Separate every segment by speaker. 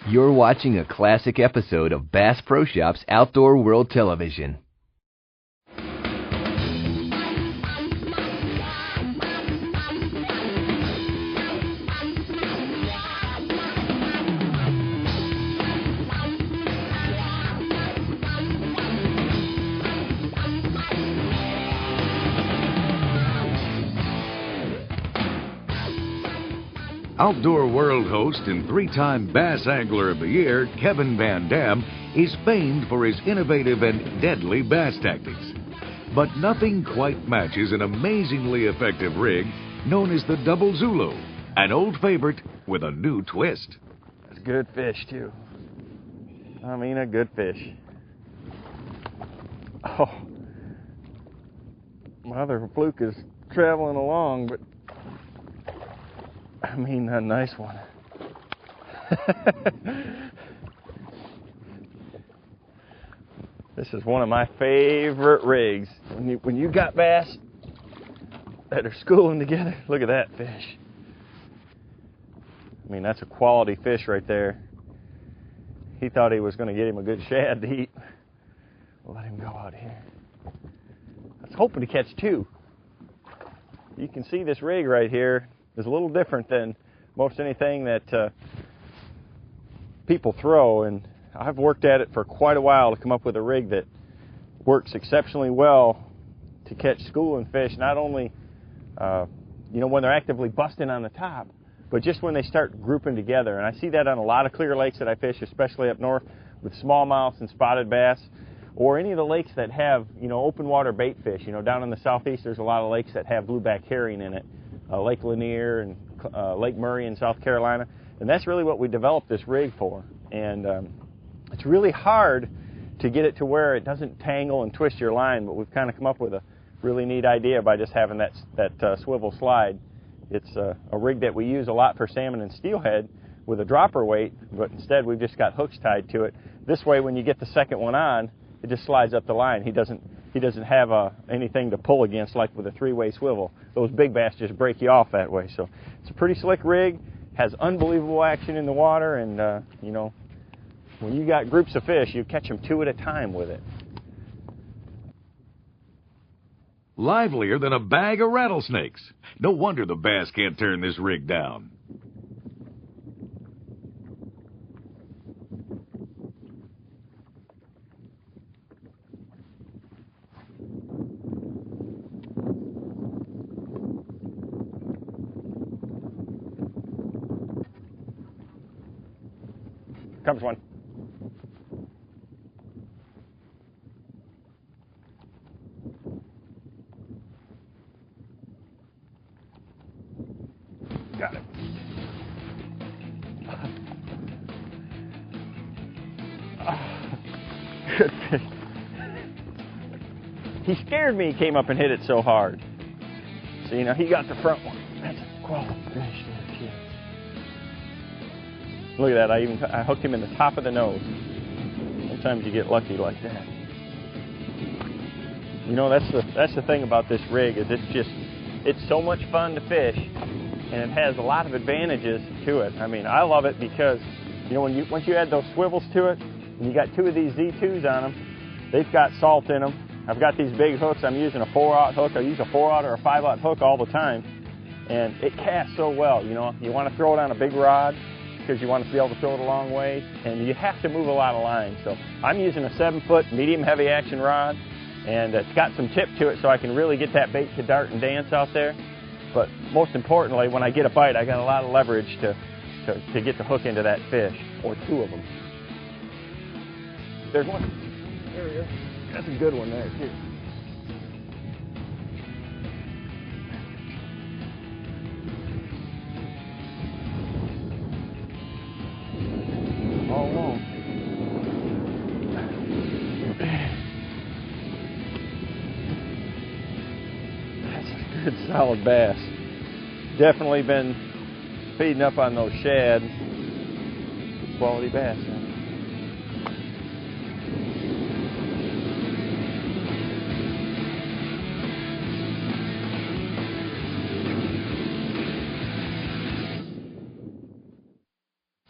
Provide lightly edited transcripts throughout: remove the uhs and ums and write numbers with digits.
Speaker 1: You're watching a classic episode of Bass Pro Shops Outdoor World Television.
Speaker 2: Outdoor World host and three-time Bass Angler of the Year, Kevin VanDam, is famed for his innovative and deadly bass tactics. But nothing quite matches an amazingly effective rig known as the Double Zulu, an old favorite with a new twist.
Speaker 3: That's good fish, too. I mean, a good fish. Oh, my other fluke is traveling along, but I mean, a nice one. This is one of my favorite rigs. When you got bass that are schooling together, look at that fish. I mean, that's a quality fish right there. He thought he was going to get him a good shad to eat. We'll let him go out here. I was hoping to catch two. You can see this rig right here is a little different than most anything that people throw, and I've worked at it for quite a while to come up with a rig that works exceptionally well to catch schooling fish, not only when they're actively busting on the top, but just when they start grouping together. And I see that on a lot of clear lakes that I fish, especially up north with smallmouth and spotted bass, or any of the lakes that have open water bait fish. Down in the southeast there's a lot of lakes that have blueback herring in it. Lake Lanier and Lake Murray in South Carolina, and that's really what we developed this rig for. And it's really hard to get it to where it doesn't tangle and twist your line, but we've kind of come up with a really neat idea by just having that swivel slide. It's a rig that we use a lot for salmon and steelhead with a dropper weight, but instead we've just got hooks tied to it. This way, when you get the second one on, it just slides up the line. He doesn't have anything to pull against like with a three-way swivel. Those big bass just break you off that way. So it's a pretty slick rig, has unbelievable action in the water, and when you got groups of fish, you catch them two at a time with it.
Speaker 2: Livelier than a bag of rattlesnakes. No wonder the bass can't turn this rig down.
Speaker 3: Comes one. Got it. Good fish. He scared me. He came up and hit it so hard. So, he got the front one. That's a quality fish there, kid. Look at that, I hooked him in the top of the nose. Sometimes you get lucky like that. That's the thing about this rig, is it's so much fun to fish, and it has a lot of advantages to it. I mean, I love it because, once you add those swivels to it, and you got two of these Z2s on them, they've got salt in them. I've got these big hooks. I'm using a 4/0 hook. I use a 4/0 or a 5/0 hook all the time, and it casts so well. You want to throw it on a big rod, because you want to be able to throw it a long way, and you have to move a lot of line. So I'm using a 7-foot medium heavy action rod, and it's got some tip to it so I can really get that bait to dart and dance out there. But most importantly, when I get a bite, I got a lot of leverage to get the hook into that fish, or two of them. There's one. There we go. That's a good one there, too. All along. That's a good solid bass. Definitely been feeding up on those shad. Good quality bass.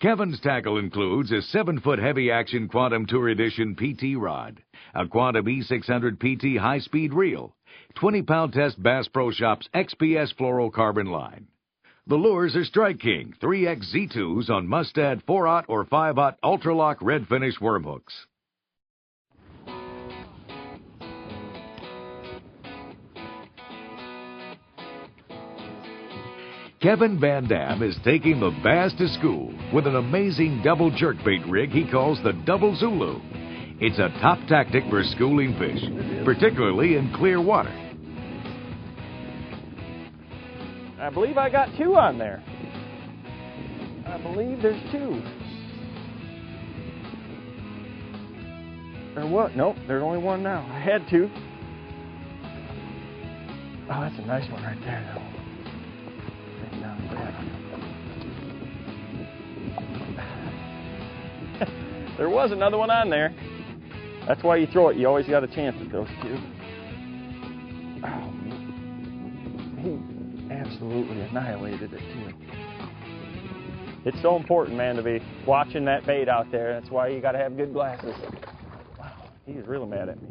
Speaker 2: Kevin's tackle includes a 7-foot heavy-action Quantum Tour Edition PT rod, a Quantum E600 PT high-speed reel, 20-pound test Bass Pro Shops XPS fluorocarbon line. The lures are Strike King 3X Z2s on Mustad 4/0 or 5/0 Ultralock red finish worm hooks. Kevin VanDam is taking the bass to school with an amazing double jerkbait rig he calls the Double Zulu. It's a top tactic for schooling fish, particularly in clear water.
Speaker 3: I believe I got 2 on there. I believe there's 2. Or what? Nope, there's only 1 now. I had 2. Oh, that's a nice one right there, though. There was another one on there. That's why you throw it. You always got a chance at those 2. Oh, he absolutely annihilated it, too. It's so important, man, to be watching that bait out there. That's why you got to have good glasses. Wow, he's really mad at me.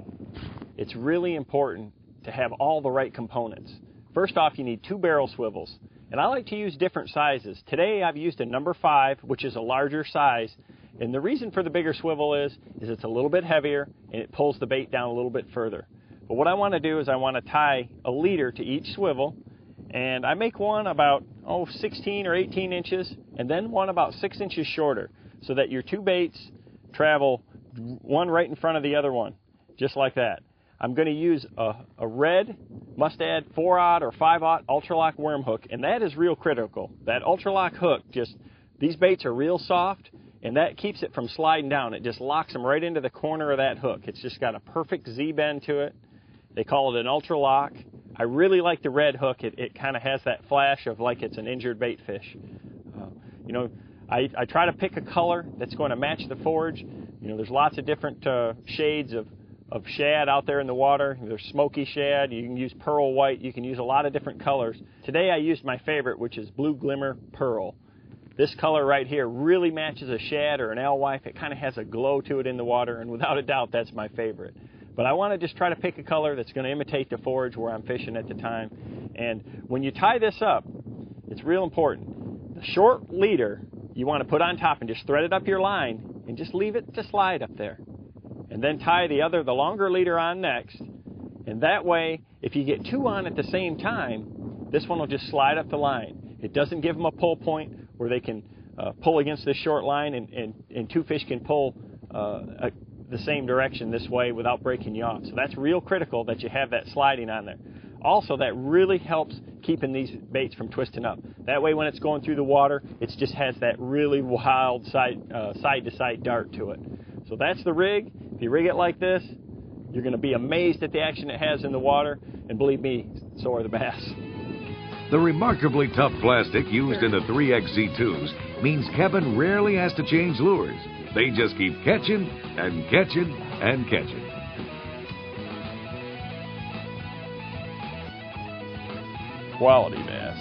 Speaker 3: It's really important to have all the right components. First off, you need 2 barrel swivels. And I like to use different sizes. Today I've used a number 5, which is a larger size. And the reason for the bigger swivel is it's a little bit heavier and it pulls the bait down a little bit further. But what I want to do is I want to tie a leader to each swivel. And I make one about 16 or 18 inches and then one about 6 inches shorter so that your 2 baits travel one right in front of the other one, just like that. I'm going to use a red Mustad 4/0 or 5/0 Ultralock worm hook, and that is real critical. That Ultralock hook, these baits are real soft, and that keeps it from sliding down. It just locks them right into the corner of that hook. It's just got a perfect Z-bend to it. They call it an Ultralock. I really like the red hook. It kind of has that flash of like it's an injured bait fish. I try to pick a color that's going to match the forage. There's lots of different shades of shad out there in the water. There's smoky shad. You can use pearl white. You can use a lot of different colors. Today I used my favorite, which is Blue Glimmer Pearl. This color right here really matches a shad or an alewife. It kind of has a glow to it in the water, and without a doubt, that's my favorite. But I want to just try to pick a color that's going to imitate the forage where I'm fishing at the time. And when you tie this up, it's real important. The short leader you want to put on top and just thread it up your line and just leave it to slide up there. And then tie the longer leader on next. And that way, if you get 2 on at the same time, this one will just slide up the line. It doesn't give them a pull point where they can pull against this short line and 2 fish can pull the same direction this way without breaking you off. So that's real critical that you have that sliding on there. Also, that really helps keeping these baits from twisting up. That way when it's going through the water, it just has that really wild side-to-side dart to it. So that's the rig. If you rig it like this, you're going to be amazed at the action it has in the water, and believe me, so are the bass.
Speaker 2: The remarkably tough plastic used in the 3X Z2s means Kevin rarely has to change lures. They just keep catching and catching and catching.
Speaker 3: Quality bass.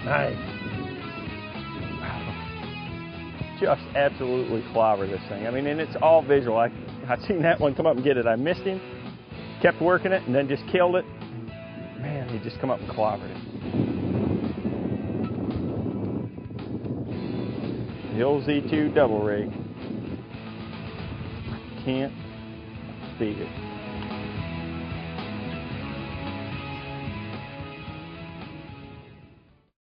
Speaker 3: Nice. Just absolutely clobber this thing. I mean, and it's all visual. I seen that one come up and get it. I missed him, kept working it, and then just killed it. Man, he just come up and clobbered it. The old Z2 double rig. Can't beat it.